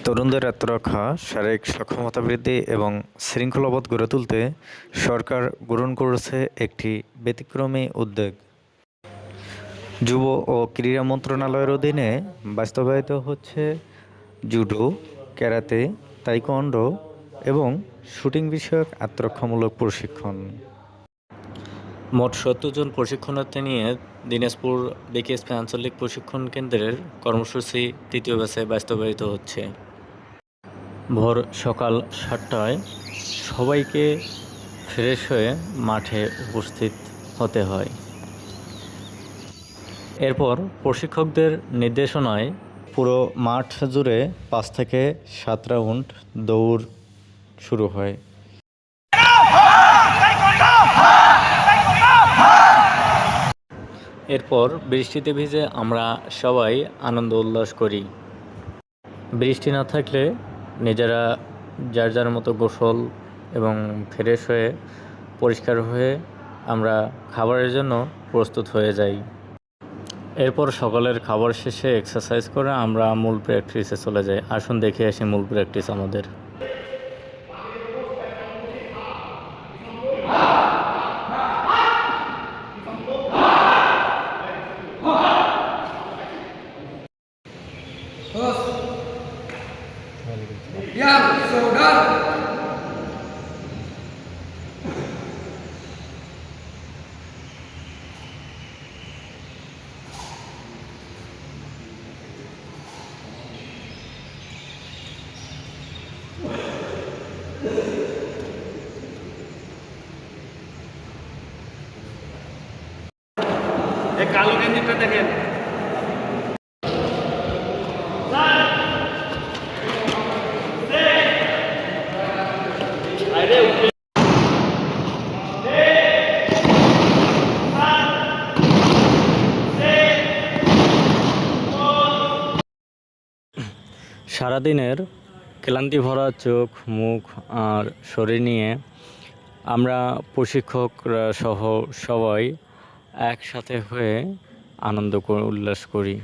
তরুণদের আত্মরক্ষা, শারীরিক সক্ষমতা বৃদ্ধি এবং শৃঙ্খলাবোধ গড়ে তুলতে সরকার গ্রহণ করেছে একটি ব্যতিক্রমী উদ্যোগ। যুব ও ক্রীড়া মন্ত্রণালয়ের অধীনে বাস্তবায়িত হচ্ছে জুডো, ক্যারাতে, তাইকোয়ান্ডো এবং শুটিং বিষয়ক আত্মরক্ষামূলক প্রশিক্ষণ। মোট ৭০ জন প্রশিক্ষণার্থী নিয়ে দিনাজপুর বিকেএসপি আঞ্চলিক প্রশিক্ষণ কেন্দ্রের কর্মসূচি তৃতীয় ব্যাচে বাস্তবায়িত হচ্ছে। ভোর সকাল ৭টায় সবাইকে ফ্রেশ হয়ে মাঠে উপস্থিত হতে হয়। এরপর প্রশিক্ষকদের নির্দেশনায় পুরো মাঠ জুড়ে ৫ থেকে ৭ রাউন্ড দৌড় শুরু হয়। এরপর বৃষ্টিতে ভিজে আমরা সবাই আনন্দ উল্লাস করি। বৃষ্টি না থাকলে নিজেরা যার যার মতো গোসল এবং ফ্রেশ হয়ে পরিষ্কার হয়ে আমরা খাবারের জন্য প্রস্তুত হয়ে যাই। এরপর সকালের খাবার শেষে এক্সারসাইজ করে আমরা মূল প্র্যাকটিসে চলে যাই। আসুন দেখে আসি মূল প্র্যাকটিস আমাদের। কালো গেঞ্জিটা দেখেন। সারাদিনের ক্লান্তি ভরা চোখ, মুখ আর শরীর নিয়ে আমরা প্রশিক্ষকরা সহ সবাই একসাথে হয়ে আনন্দ উল্লাস করি।